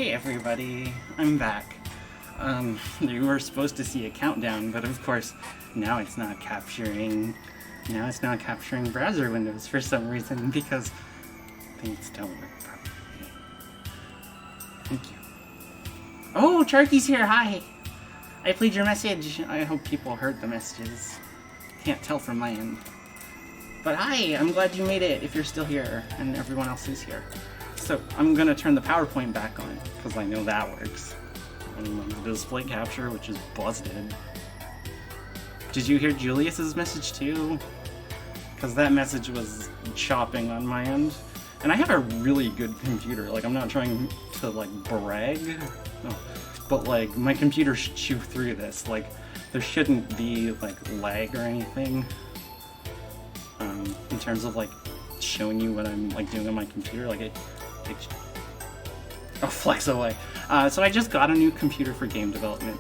Hey everybody, I'm back. You were supposed to see a countdown, but of course, now it's not capturing browser windows for some reason because things don't work properly. Thank you. Oh, Charky's here, hi! I played your message. I hope people heard the messages. Can't tell from my end. But hi, I'm glad you made it if you're still here, and everyone else is here. So, I'm gonna turn the PowerPoint back on, because I know that works. And the display capture, which is busted. Did you hear Julius's message too? Because that message was chopping on my end. And I have a really good computer, like I'm not trying to like brag, no. But like my computer should chew through this, like there shouldn't be like lag or anything. In terms of like showing you what I'm like doing on my computer, like it flex away. So I just got a new computer for game development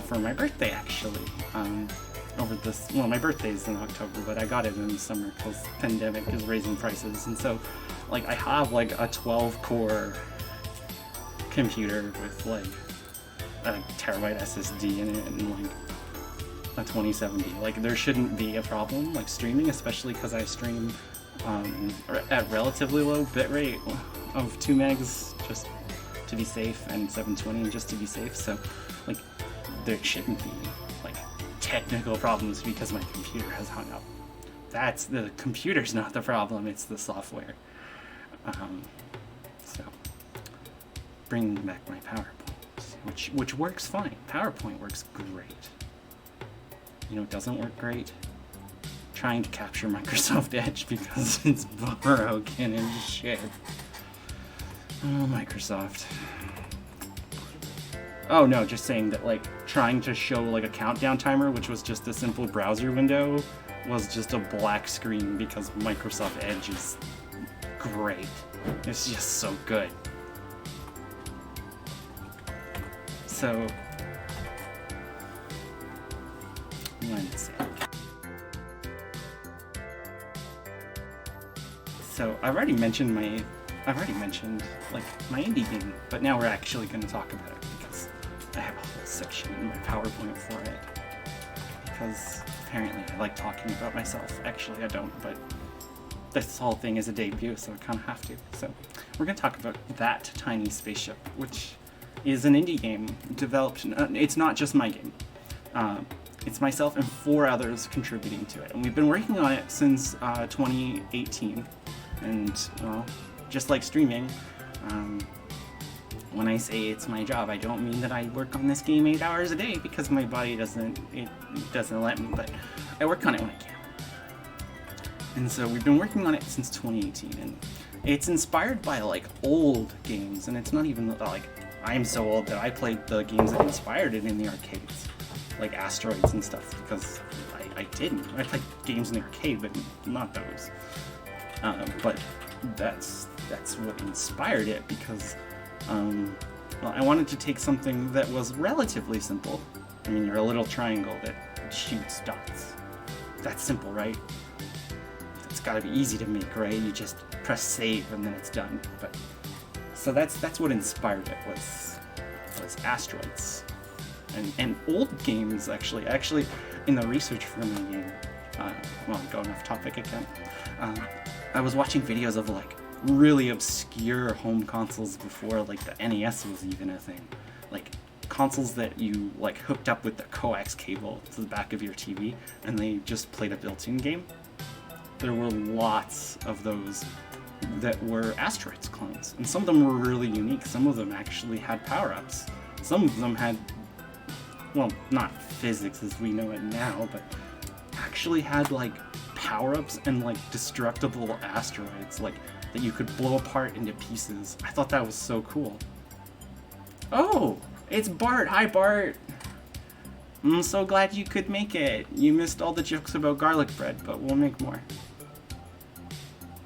for my birthday actually. Well, my birthday's in October, but I got it in the summer because the pandemic is raising prices, and so like I have like a 12-core computer with like a terabyte SSD in it and like a 2070. Like there shouldn't be a problem like streaming, especially because I stream at relatively low bitrate of 2 megs just to be safe, and 720 just to be safe. So like there shouldn't be like technical problems because my computer has hung up. That's the computer's not the problem, it's the software. So bringing back my PowerPoint, which works fine. PowerPoint works great. You know, it doesn't work great. Trying to capture Microsoft Edge because it's broken and shit. Oh, Microsoft. Oh no, just saying that like trying to show like a countdown timer, which was just a simple browser window, was just a black screen because Microsoft Edge is great. It's just so good. So, one sec. So I've already mentioned like my indie game, but now we're actually going to talk about it because I have a whole section in my PowerPoint for it. Because apparently I like talking about myself. Actually, I don't, but this whole thing is a debut, so I kind of have to. So we're going to talk about That Tiny Spaceship, which is an indie game developed. It's not just my game. It's myself and 4 others contributing to it, and we've been working on it since 2018. And well, just like streaming, when I say it's my job, I don't mean that I work on this game 8 hours a day because my body doesn't let me, but I work on it when I can. And so we've been working on it since 2018, and it's inspired by like old games, and it's not even like I'm so old that I played the games that inspired it in the arcades, like Asteroids and stuff, because I didn't. I played games in the arcade, but not those. But that's what inspired it because well, I wanted to take something that was relatively simple. I mean, you're a little triangle that shoots dots. That's simple, right? It's got to be easy to make, right? You just press save and then it's done. But so that's what inspired it was Asteroids and old games actually in the research for my game. Well, I'm going off topic again. I was watching videos of like really obscure home consoles before like the NES was even a thing. Like consoles that you like hooked up with the coax cable to the back of your TV and they just played a built-in game. There were lots of those that were Asteroids clones, and some of them were really unique. Some of them actually had power-ups. Some of them had, well, not physics as we know it now, but actually had like power-ups and like destructible asteroids like that you could blow apart into pieces. I thought that was so cool. Oh, it's Bart. Hi Bart. I'm so glad you could make it. You missed all the jokes about garlic bread, but we'll make more.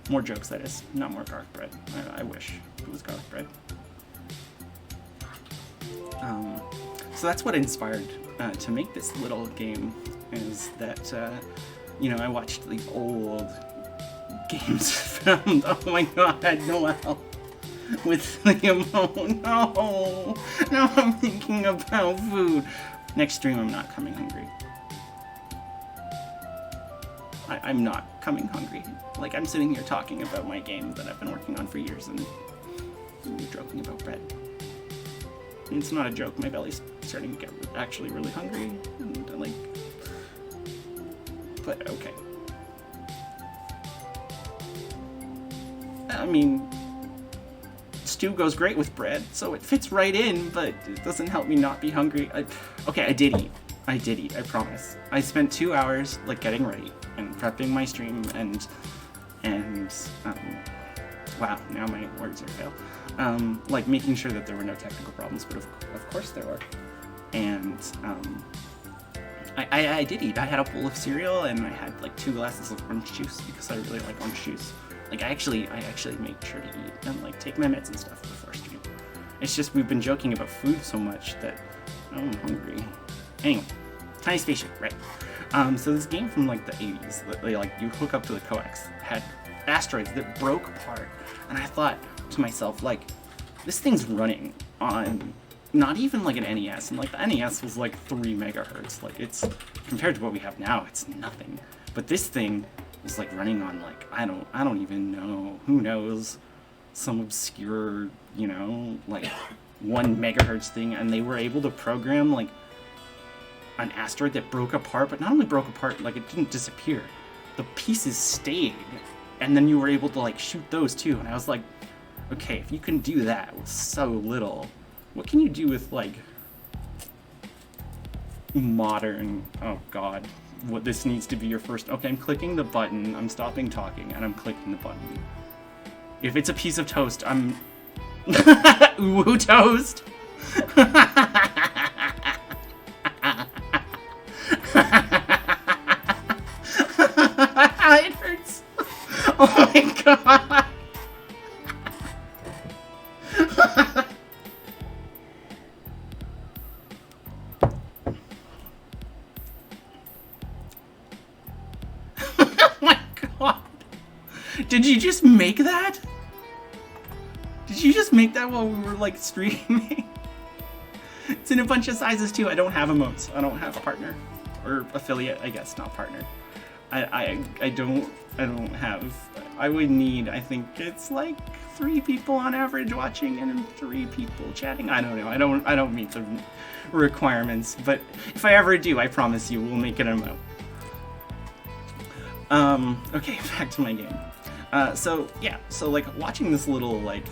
More jokes, that is. Not more garlic bread. I wish it was garlic bread. So that's what inspired to make this little game, is that you know, I watched the old games filmed. Oh my god, Noel. with Liam. Oh no! Now I'm thinking about food. Next stream, I'm not coming hungry. I'm not coming hungry. Like, I'm sitting here talking about my game that I've been working on for years, and you're joking about bread. It's not a joke. My belly's starting to get actually really hungry, and like, but okay. I mean, stew goes great with bread, so it fits right in, but it doesn't help me not be hungry. Okay, I did eat, I promise. I spent 2 hours, like, getting ready and prepping my stream, and wow, now my words are fail. Like, making sure that there were no technical problems, but of course there were. And I did eat. I had a bowl of cereal, and I had like 2 glasses of orange juice because I really like orange juice. Like, I actually make sure to eat and like take my meds and stuff before stream. It's just we've been joking about food so much that I'm hungry. Anyway, Tiny Spaceship, right? So this game from like the 80s, that like you hook up to the coax, had asteroids that broke apart, and I thought to myself, like, this thing's running on not even like an NES, and like the NES was like 3 megahertz. Like, it's compared to what we have now, it's nothing. But this thing was like running on like I don't even know, who knows, some obscure, you know, like 1 megahertz thing, and they were able to program like an asteroid that broke apart, but not only broke apart, like, it didn't disappear. The pieces stayed, and then you were able to like shoot those too. And I was like, okay, if you can do that with so little, what can you do with like modern, oh god, what this needs to be your first, okay, I'm clicking the button, I'm stopping talking, and I'm clicking the button. If it's a piece of toast, I'm ooh, toast. It hurts. Oh my god. Oh my god. Did you just make that? Did you just make that while we were like streaming? It's in a bunch of sizes too. I don't have emotes. I don't have a partner. Or affiliate, I guess, not partner. I don't have, I would need, I think it's like 3 people on average watching and 3 people chatting. I don't know. I don't meet the requirements, but if I ever do, I promise you we'll make it an emote. Okay, back to my game. So like watching this little like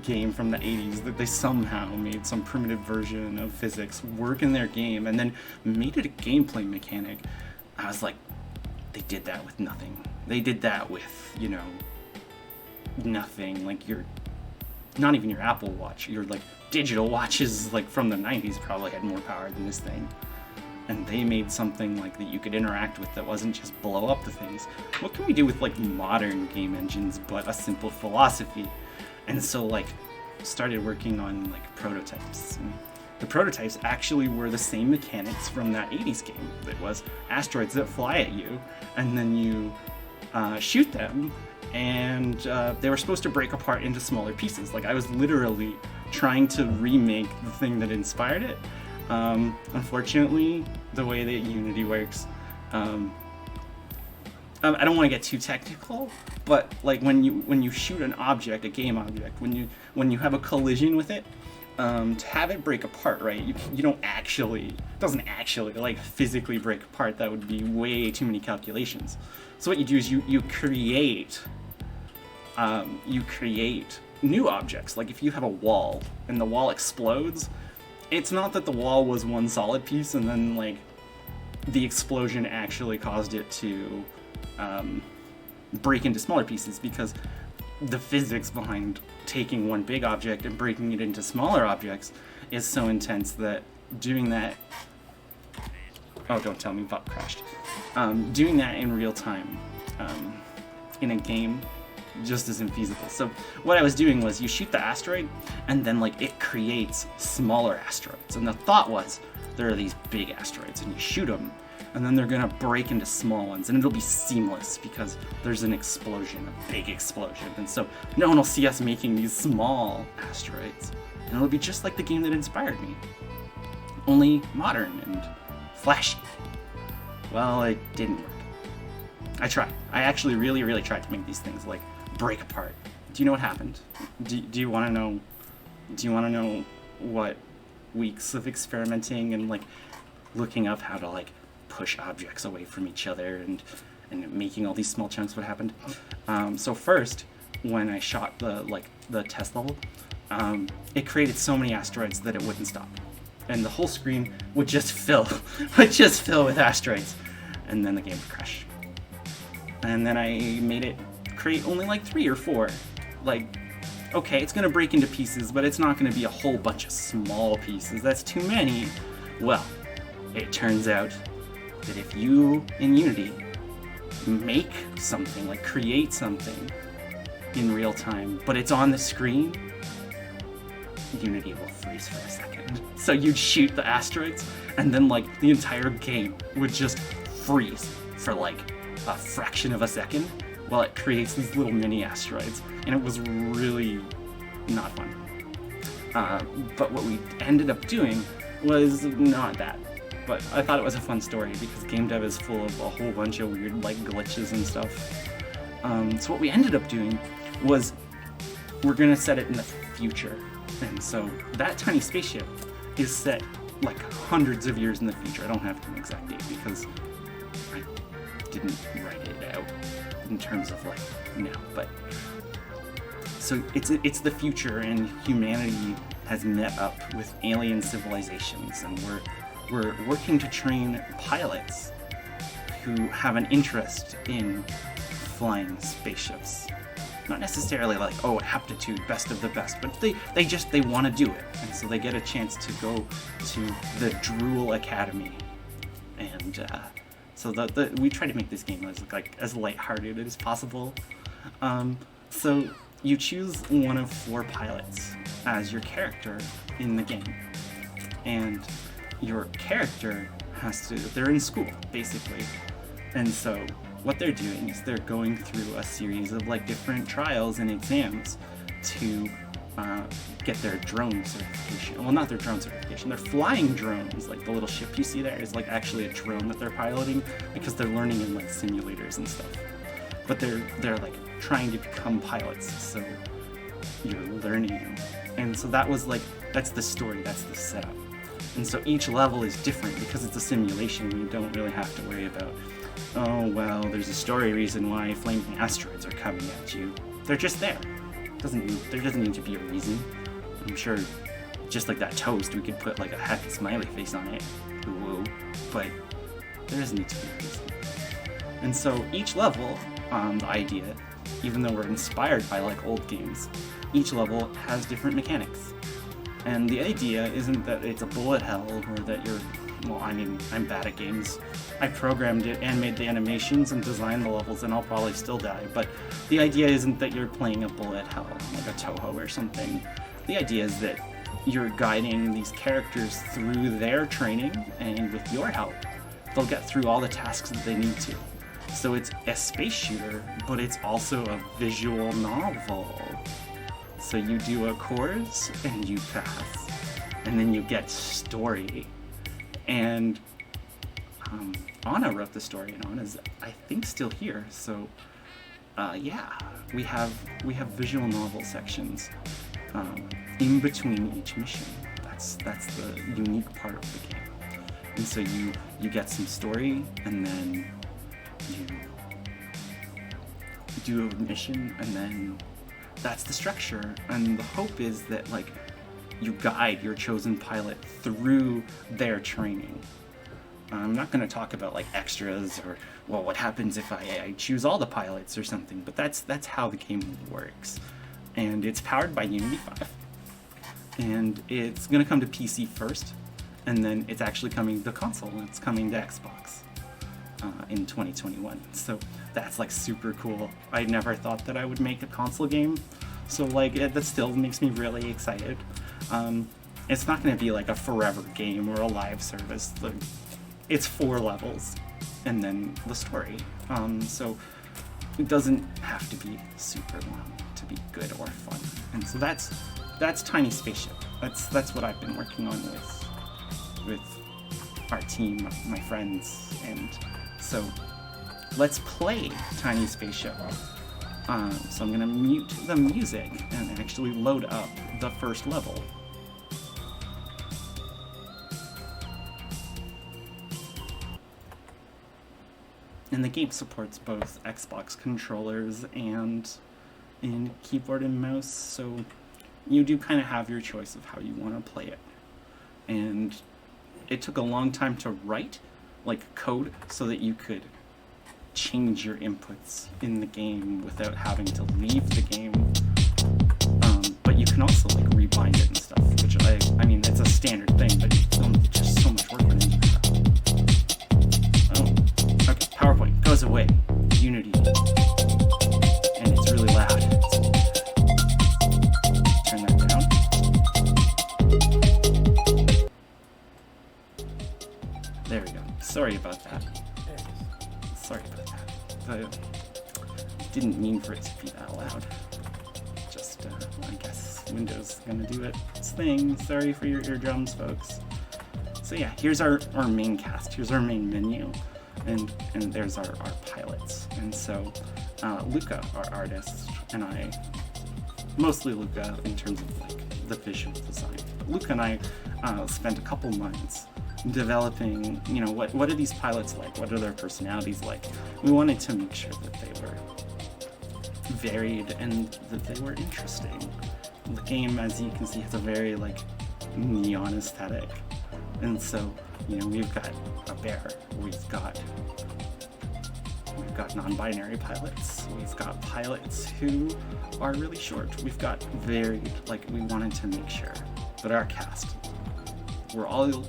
game from the 80s that they somehow made some primitive version of physics work in their game and then made it a gameplay mechanic, I was like, they did that with nothing. They did that with, you know, nothing. Like, not even your Apple Watch, your like digital watches like from the 90s probably had more power than this thing. And they made something like that you could interact with that wasn't just blow up the things. What can we do with like modern game engines but a simple philosophy? And so like started working on like prototypes. And the prototypes actually were the same mechanics from that 80s game. That was asteroids that fly at you, and then you shoot them, and they were supposed to break apart into smaller pieces. Like, I was literally trying to remake the thing that inspired it. Unfortunately, the way that Unity works, I don't want to get too technical, but like when you shoot an object, a game object, when you have a collision with it, to have it break apart, right? You don't actually, it doesn't actually like physically break apart. That would be way too many calculations. So what you do is you create new objects. Like if you have a wall and the wall explodes, it's not that the wall was one solid piece and then like the explosion actually caused it to break into smaller pieces, because the physics behind taking one big object and breaking it into smaller objects is so intense that doing that, oh, don't tell me Bot crashed, doing that in real time in a game just isn't feasible. So what I was doing was you shoot the asteroid and then like it creates smaller asteroids, and the thought was there are these big asteroids and you shoot them and then they're gonna break into small ones, and it'll be seamless because there's an explosion, a big explosion, and so no one will see us making these small asteroids, and it'll be just like the game that inspired me, only modern and flashy. Well, it didn't work. I tried. I actually really tried to make these things like break apart. Do you know what happened? Do you want to know? Do you want to know what weeks of experimenting and like looking up how to like push objects away from each other and making all these small chunks what happened? So first, when I shot the test level, it created so many asteroids that it wouldn't stop, and the whole screen would just fill with asteroids, and then the game would crash. And then I made it create only like 3 or 4. Like, okay, it's gonna break into pieces, but it's not gonna be a whole bunch of small pieces. That's too many. Well, it turns out that if you, in Unity, make something, like create something in real time, but it's on the screen, Unity will freeze for a second. So you'd shoot the asteroids, and then like the entire game would just freeze for like a fraction of a second while it creates these little mini asteroids, and it was really not fun. But what we ended up doing was not that. But I thought it was a fun story because game dev is full of a whole bunch of weird like glitches and stuff. So what we ended up doing was we're gonna set it in the future. And so That Tiny Spaceship is set like hundreds of years in the future. I don't have an exact date because I didn't write it out in terms of like now, but so it's the future, and humanity has met up with alien civilizations, and we're working to train pilots who have an interest in flying spaceships. Not necessarily like, oh, aptitude, best of the best, but they want to do it, and so they get a chance to go to the Drool Academy, and so we try to make this game as lighthearted as possible. So you choose one of 4 pilots as your character in the game, and your character they're in school basically, and so what they're doing is they're going through a series of like different trials and exams to get their drone certification. Well, not their drone certification, they're flying drones. Like the little ship you see there is like actually a drone that they're piloting because they're learning in like simulators and stuff. But they're like trying to become pilots, so you're learning. And so that's the story, that's the setup. And so each level is different because it's a simulation. You don't really have to worry about, oh well, there's a story reason why flaming asteroids are coming at you. They're just there. There doesn't need to be a reason. I'm sure, just like that toast, we could put like a happy smiley face on it. Whoa. But there doesn't need to be a reason. And so each level, the idea, even though we're inspired by like old games, each level has different mechanics. And the idea isn't that it's a bullet hell or that I'm bad at games. I programmed it and made the animations and designed the levels, and I'll probably still die. But the idea isn't that you're playing a bullet hell, like a Toho or something. The idea is that you're guiding these characters through their training, and with your help, they'll get through all the tasks that they need to. So it's a space shooter, but it's also a visual novel. So you do a course, and you pass, and then you get story. And Anna wrote the story, and Anna's, I think, still here. So yeah, we have visual novel sections in between each mission. That's the unique part of the game. And so you get some story, and then you do a mission, and then that's the structure. And the hope is that like you guide your chosen pilot through their training. I'm not going to talk about like extras or, well, what happens if I choose all the pilots or something, but that's how the game works. And it's powered by Unity 5. And it's going to come to PC first, and then it's actually coming to console. It's coming to Xbox in 2021. So that's like super cool. I never thought that I would make a console game, so like that still makes me really excited. It's not going to be like a forever game or a live service. it's 4 levels, and then the story. So it doesn't have to be super long to be good or fun. And so that's Tiny Spaceship. That's what I've been working on with our team, my friends, and so let's play Tiny Spaceship. So I'm gonna mute the music and actually load up the first level. And the game supports both Xbox controllers and keyboard and mouse, so you do kind of have your choice of how you want to play it. And it took a long time to write, like, code so that you could change your inputs in the game without having to leave the game. But you can also, like, rebind it and stuff, which I mean, it's a standard thing, but just so much work went into that. Oh, okay, PowerPoint goes away. Unity. And it's really loud. Turn that down. There we go. Sorry about that. Sorry about that. I didn't mean for it to be that loud. Just, I guess Windows is gonna do its thing. Sorry for your eardrums, folks. So yeah, here's our main cast. Here's our main menu. And there's our pilots. And so Luca, our artist, and I, mostly Luca in terms of like the visual design. But Luca and I spent a couple months developing, you know, what are these pilots like? What are their personalities like? We wanted to make sure that they were varied and that they were interesting. The game, as you can see, has a very like neon aesthetic. And so, you know, we've got a bear, we've got non-binary pilots, we've got pilots who are really short, we've got varied, like, we wanted to make sure that our cast were all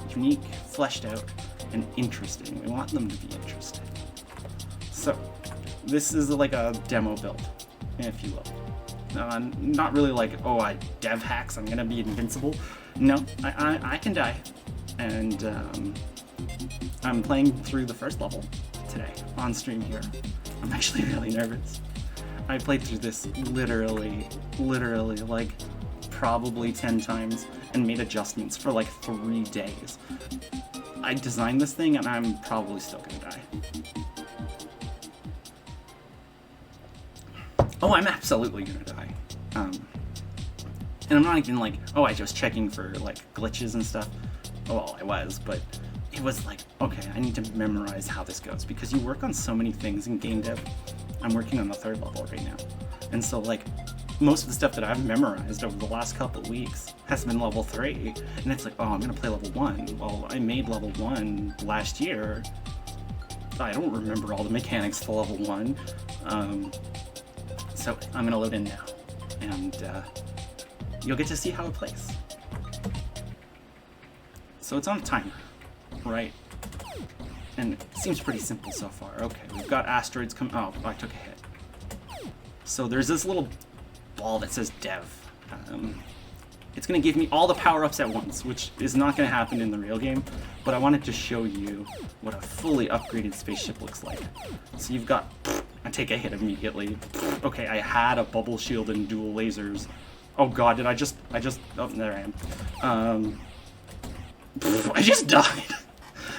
unique, fleshed out, and interesting. We want them to be interesting. So, this is like a demo build, if you will. Not really like, oh, I dev hacks, I'm gonna be invincible. No, I can die. And I'm playing through the first level today on stream here. I'm actually really nervous. I played through this literally like probably 10 times and made adjustments for like 3 days. I designed this thing and I'm probably still gonna die. Oh, I'm absolutely gonna die. And I'm not even like, oh, I was checking for like glitches and stuff. Well, I was, but it was like, okay, I need to memorize how this goes because you work on so many things in game dev. I'm working on the 3rd level right now. And so like most of the stuff that I've memorized over the last couple of weeks has been level 3. And it's like, oh, I'm gonna play level 1. Well, I made level 1 last year. I don't remember all the mechanics to level 1. So I'm gonna load in now. And you'll get to see how it plays. So it's on a timer, right? And it seems pretty simple so far. Okay, we've got asteroids coming. Oh, I took a hit. So there's this little ball that says dev. It's going to give me all the power-ups at once, which is not going to happen in the real game, but I wanted to show you what a fully upgraded spaceship looks like. So you've got, I take a hit immediately. Okay, I had a bubble shield and dual lasers. Oh god, did I just, oh, there I am. I just died.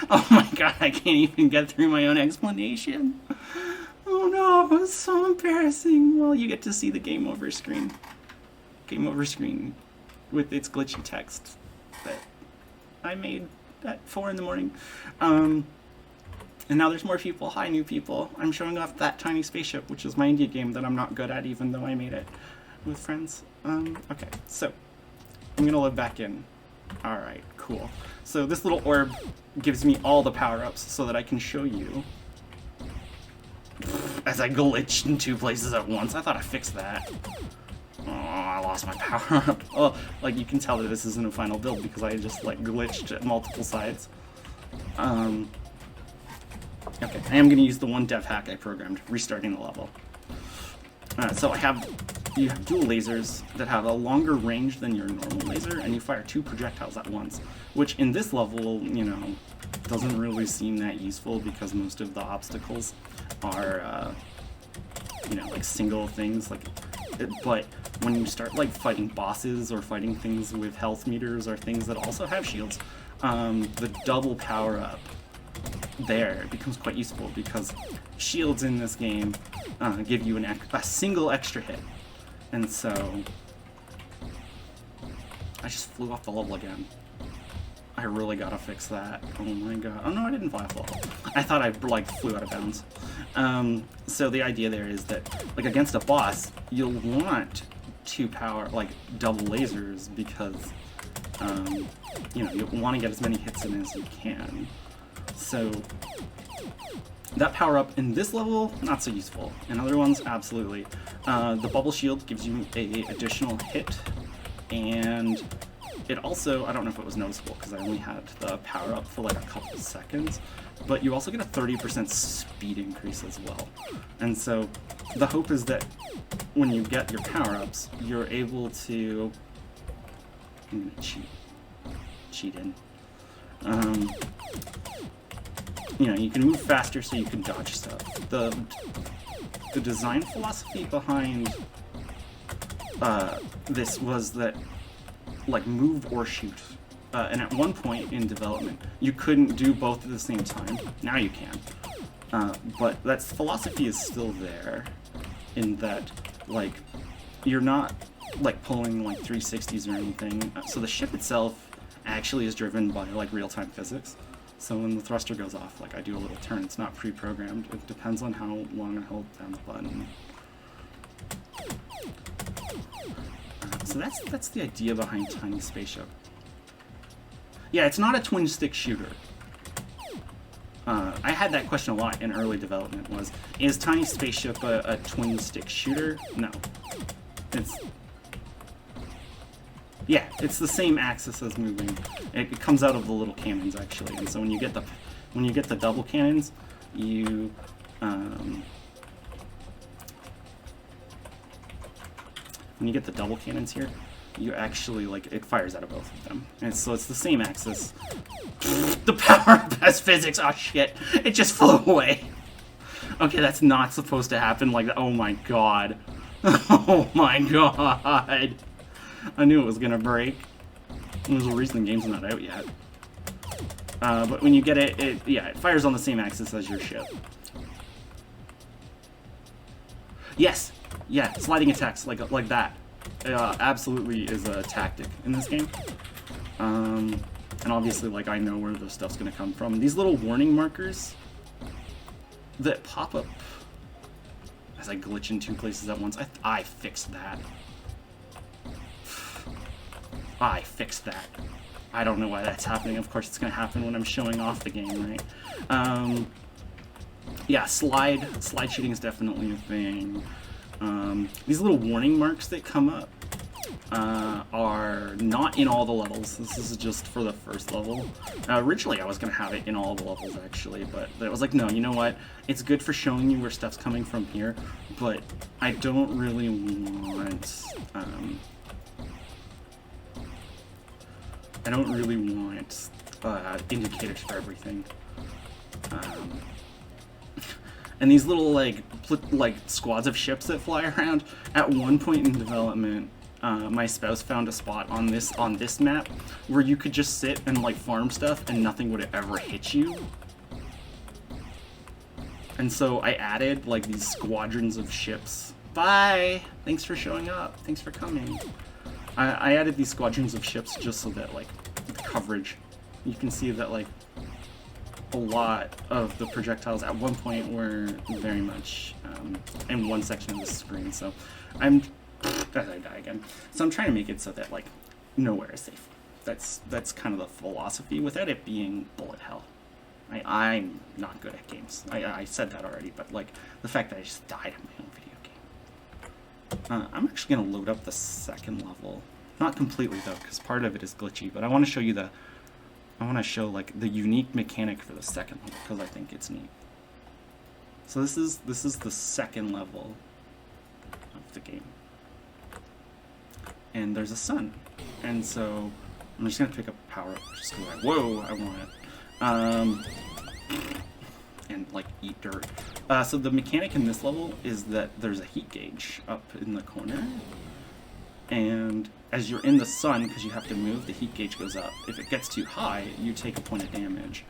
Oh my god, I can't even get through my own explanation. Oh no, it's so embarrassing. Well, you get to see the game over screen. Game over screen with its glitchy text that I made at 4 in the morning. And now there's more people. Hi, new people. I'm showing off That Tiny Spaceship, which is my indie game that I'm not good at, even though I made it with friends. Okay, so I'm gonna load back in. Alright, cool. So this little orb gives me all the power-ups so that I can show you as I glitched in 2 places at once. I thought I fixed that. Oh, I lost my power-up. Oh, like you can tell that this isn't a final build because I just like glitched at multiple sides. Okay, I am going to use the one dev hack I programmed, restarting the level. So you have dual lasers that have a longer range than your normal laser, and you fire 2 projectiles at once, which in this level, you know, doesn't really seem that useful because most of the obstacles are, you know, like single things. But when you start like fighting bosses or fighting things with health meters or things that also have shields, the double power up there becomes quite useful because shields in this game give you a single extra hit. And so I just flew off the level again. I really gotta fix that. Oh my god. Oh no, I didn't fly off the level. I thought I like flew out of bounds. So the idea there is that like against a boss, you'll want to power like double lasers because you know, you want to get as many hits in as you can. So that power up in this level, not so useful. In other ones, absolutely. The bubble shield gives you a additional hit, and it also, I don't know if it was noticeable because I only had the power up for like a couple of seconds, but you also get a 30% speed increase as well. And so the hope is that when you get your power ups, you're able to, I'm gonna cheat in. You know, you can move faster so you can dodge stuff. The design philosophy behind this was that, like, move or shoot. And at one point in development, you couldn't do both at the same time. Now you can. But that philosophy is still there in that, like, you're not, like, pulling, like, 360s or anything. So the ship itself actually is driven by, like, real-time physics. So when the thruster goes off, like, I do a little turn. It's not pre-programmed. It depends on how long I hold down the button. So that's the idea behind Tiny Spaceship. Yeah, it's not a twin-stick shooter. I had that question a lot in early development, is Tiny Spaceship a twin-stick shooter? No. Yeah, it's the same axis as moving. It comes out of the little cannons, actually, and so when you get the double cannons, you when you get the double cannons here, you actually, like, it fires out of both of them. And so it's the same axis. The power has physics! Oh shit! It just flew away! Okay, that's not supposed to happen like that. Oh my god. Oh my god! I knew it was gonna break. There's a reason the game's not out yet. But when you get it, it fires on the same axis as your ship. Yes! Yeah, sliding attacks like that. Absolutely is a tactic in this game. And obviously, like, I know where this stuff's gonna come from. These little warning markers that pop up as I glitch in two places at once. I fixed that. I fixed that. I don't know why that's happening. Of course, it's gonna happen when I'm showing off the game, right? Yeah, slide shooting is definitely a thing. These little warning marks that come up are not in all the levels. This is just for the first level. Originally, I was going to have it in all the levels, actually, but I was like, no, you know what? It's good for showing you where stuff's coming from here, but I don't really want... I don't really want indicators for everything. And these little, like squads of ships that fly around. At one point in development, my spouse found a spot on this map where you could just sit and, like, farm stuff and nothing would ever hit you. And so I added, like, these squadrons of ships. Bye! Thanks for showing up. Thanks for coming. I added these squadrons of ships just so that, like, the coverage, you can see that, like, a lot of the projectiles at one point were very much in one section of the screen, so as I die again. So I'm trying to make it so that, like, nowhere is safe. That's kind of the philosophy without it being bullet hell. I'm not good at games. I said that already, but, like, the fact that I just died in my own video game. I'm actually gonna load up the second level. Not completely though, because part of it is glitchy, but I want to show you I want to show, like, the unique mechanic for the second one, because I think it's neat. So this is the second level of the game. And there's a sun. And so I'm just going to pick up power up, just because whoa, I want and like eat dirt. So the mechanic in this level is that there's a heat gauge up in the corner, and as you're in the sun, because you have to move, the heat gauge goes up. If it gets too high, you take a point of damage.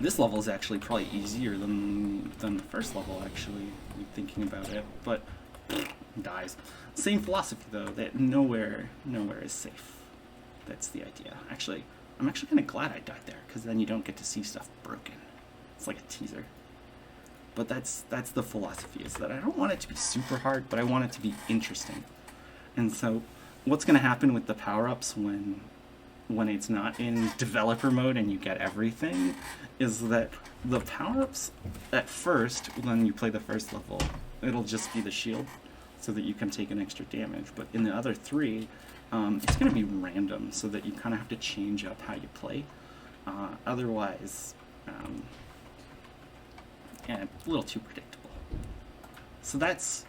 This level is actually probably easier than the first level, actually, thinking about it, but dies. Same philosophy, though, that nowhere is safe. That's the idea. Actually, I'm actually kind of glad I died there, because then you don't get to see stuff broken. It's like a teaser. But that's the philosophy, is that I don't want it to be super hard, but I want it to be interesting. And so, what's going to happen with the power-ups when it's not in developer mode and you get everything, is that the power-ups, at first, when you play the first level, it'll just be the shield, so that you can take an extra damage. But in the other three, it's going to be random, so that you kind of have to change up how you play. Otherwise, yeah, a little too predictable. So that's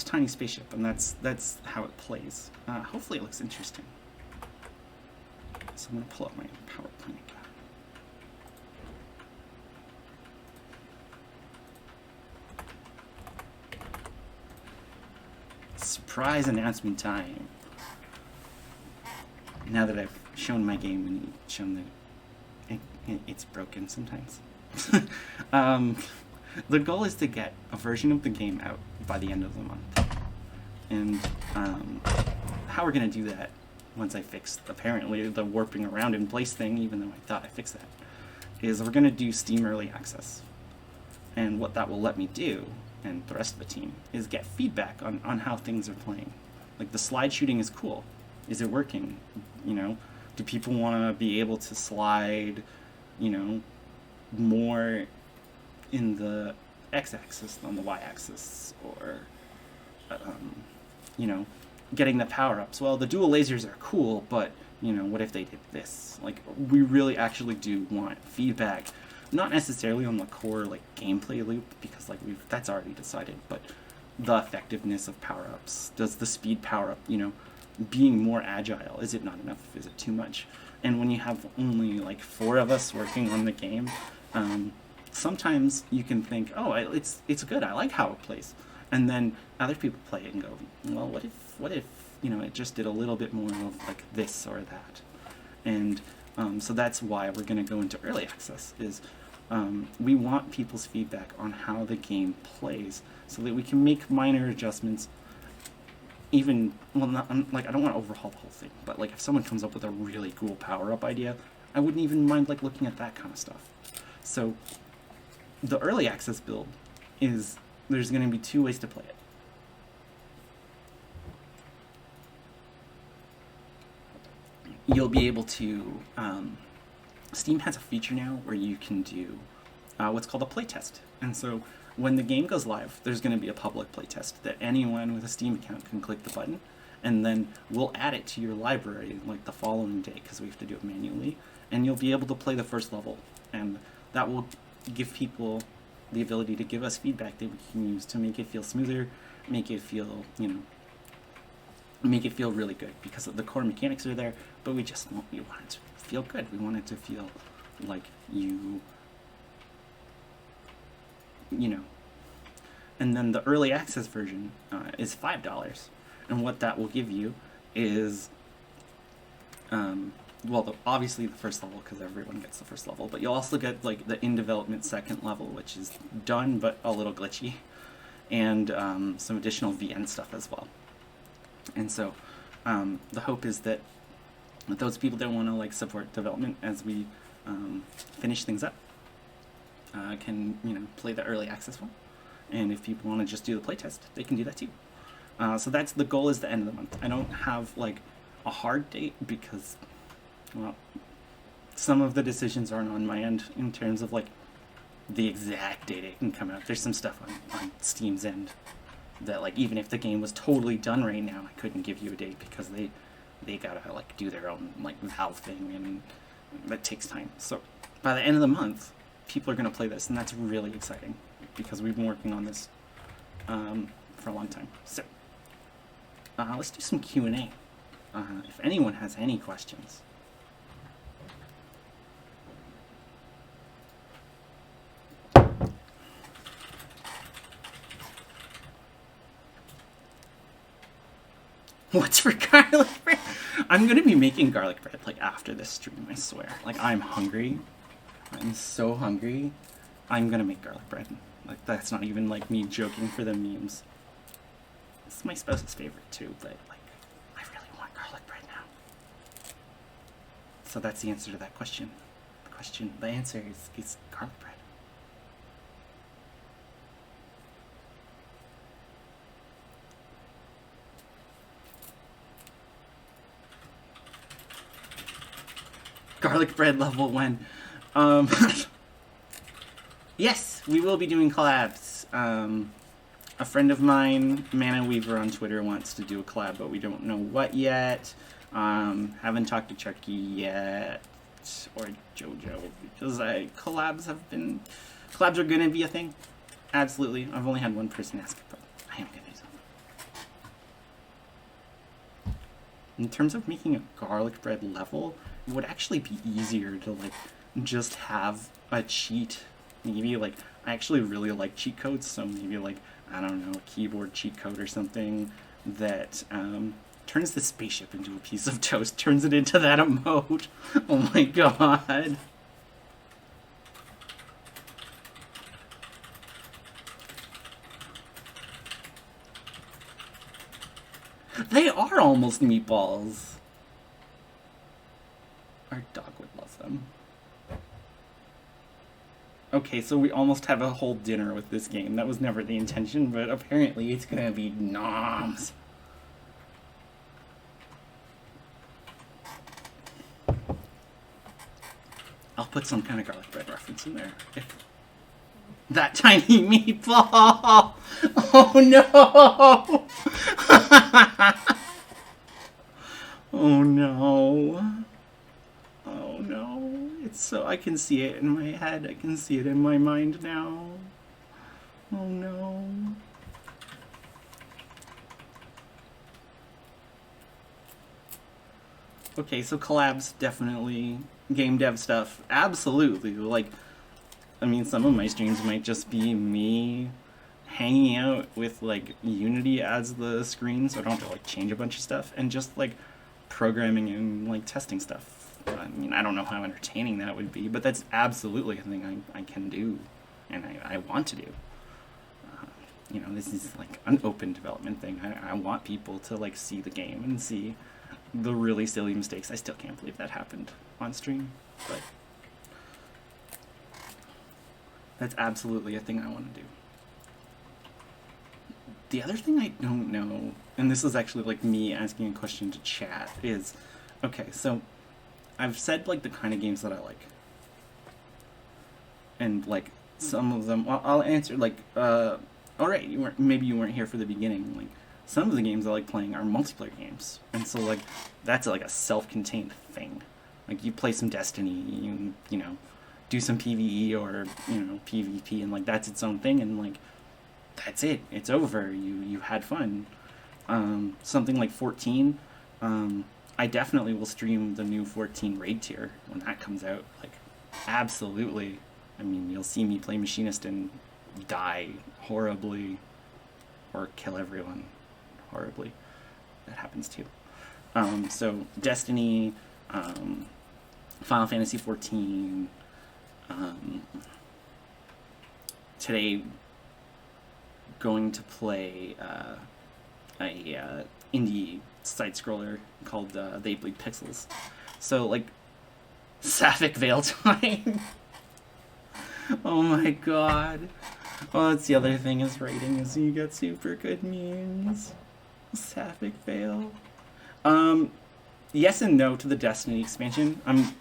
Tiny Spaceship, and that's how it plays. Hopefully it looks interesting. So I'm going to pull up my PowerPoint. Surprise announcement time. Now that I've shown my game and shown that it's broken sometimes. The goal is to get a version of the game out by the end of the month. And how we're going to do that, once I fix, apparently, the warping around in place thing, even though I thought I fixed that, is we're going to do Steam Early Access. And what that will let me do, and the rest of the team, is get feedback on how things are playing. Like, the slide shooting is cool. Is it working? You know, do people want to be able to slide, you know, more in the x-axis than the y-axis, or you know, getting the power-ups? Well, the dual lasers are cool, but you know, what if they did this? Like, we really actually do want feedback, not necessarily on the core like gameplay loop, because like that's already decided, but the effectiveness of power-ups. Does the speed power-up, you know, being more agile, is it not enough? Is it too much? And when you have only like 4 of us working on the game, sometimes you can think, oh, it's good, I like how it plays. And then other people play it and go, well, what if you know, it just did a little bit more of like this or that. And so that's why we're going to go into early access, is we want people's feedback on how the game plays, so that we can make minor adjustments. Even, well, not, like, I don't want to overhaul the whole thing, but like if someone comes up with a really cool power-up idea, I wouldn't even mind like looking at that kind of stuff. So the early access build is, there's going to be 2 ways to play it. You'll be able to, Steam has a feature now where you can do what's called a playtest. And so when the game goes live, there's going to be a public playtest that anyone with a Steam account can click the button, and then we'll add it to your library like the following day, because we have to do it manually, and you'll be able to play the first level, and that will give people the ability to give us feedback that we can use to make it feel smoother, make it feel, you know, make it feel really good, because the core mechanics are there, but we want it to feel good. We want it to feel like you know. And then the early access version is $5, and what that will give you is, well, obviously the first level, because everyone gets the first level, but you'll also get like the in development second level, which is done but a little glitchy, and some additional VN stuff as well. And so the hope is that those people that want to like support development as we finish things up can, you know, play the early access one, and if people want to just do the playtest, they can do that too. So that's the goal, is the end of the month. I don't have like a hard date, because, well, some of the decisions aren't on my end in terms of like the exact date it can come out. There's some stuff on Steam's end that, like, even if the game was totally done right now, I couldn't give you a date, because they gotta like do their own like Valve thing, and that takes time. So by the end of the month, people are gonna play this, and that's really exciting, because we've been working on this for a long time. So let's do some Q&A. If anyone has any questions. What's for garlic bread? I'm gonna be making garlic bread like after this stream, I swear. Like, I'm hungry. I'm so hungry. I'm gonna make garlic bread. Like, that's not even like me joking for the memes. It's my spouse's favorite too, but like, I really want garlic bread now. So that's the answer to that question. The answer is garlic bread. Garlic bread level 1. Yes, we will be doing collabs. A friend of mine, Mana Weaver on Twitter, wants to do a collab, but we don't know what yet. Haven't talked to Chucky yet, or Jojo, because collabs are gonna be a thing. Absolutely. I've only had one person ask, but I am gonna do something. In terms of making a garlic bread level, it would actually be easier to like just have a cheat. Maybe like, I actually really like cheat codes, so maybe like, I don't know, a keyboard cheat code or something that turns the spaceship into a piece of toast, turns it into that emote. Oh my god. They are almost meatballs. Our dog would love them. Okay, so we almost have a whole dinner with this game. That was never the intention, but apparently it's gonna be noms. I'll put some kind of garlic bread reference in there. That tiny meatball! Oh no! Oh no. Oh no. It's so, I can see it in my head. I can see it in my mind now. Oh no. Okay, so collabs, definitely. Game dev stuff, absolutely. Like, I mean, some of my streams might just be me hanging out with like Unity as the screen, so I don't have to like change a bunch of stuff, and just like programming and like testing stuff. I mean, I don't know how entertaining that would be, but that's absolutely a thing I can do, and I want to do. You know, this is like an open development thing. I want people to like see the game and see the really silly mistakes. I still can't believe that happened on stream, but that's absolutely a thing I want to do. The other thing I don't know, and this is actually like me asking a question to chat, is, okay, so I've said like the kind of games that I like, and like some of them, well, I'll answer like, alright, maybe you weren't here for the beginning. Like, some of the games I like playing are multiplayer games, and so like that's like a self-contained thing. Like, you play some Destiny, you know, do some PvE or, you know, PvP, and like that's its own thing, and like that's it. It's over. You had fun. Something like 14. I definitely will stream the new 14 raid tier when that comes out. Like, absolutely. I mean, you'll see me play Machinist and die horribly, or kill everyone horribly. That happens too. So Destiny, Final Fantasy 14. Today, going to play a indie side scroller called They Bleed Pixels. So like, Sapphic Veil time. Oh my god. Well, that's the other thing is writing, is you get super good memes. Sapphic Veil. Yes and no to the Destiny expansion.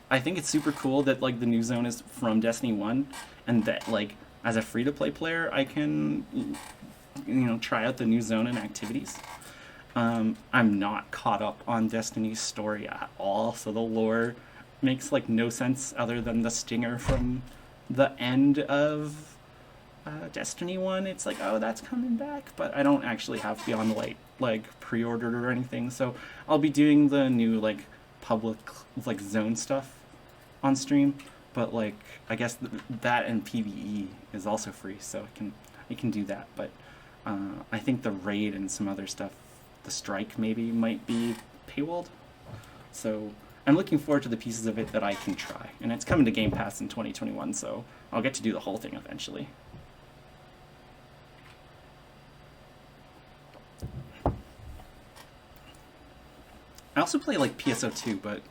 I think it's super cool that like the new zone is from Destiny 1, and that like as a free-to-play player I can, you know, try out the new zone and activities. I'm not caught up on Destiny's story at all, so the lore makes like no sense other than the stinger from the end of Destiny 1. It's like, oh, that's coming back, but I don't actually have Beyond Light like pre-ordered or anything, so I'll be doing the new like public like zone stuff on stream, but like I guess that and PvE is also free, so I can do that. But I think the raid and some other stuff the Strike maybe might be paywalled. So I'm looking forward to the pieces of it that I can try. And it's coming to Game Pass in 2021, so I'll get to do the whole thing eventually. I also play like PSO2, but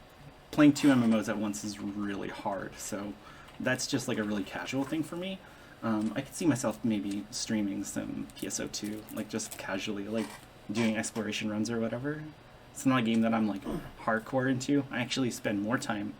playing 2 MMOs at once is really hard, so that's just like a really casual thing for me. I could see myself maybe streaming some PSO2, like just casually, like doing exploration runs or whatever. It's not a game that I'm like hardcore into. I actually spend more time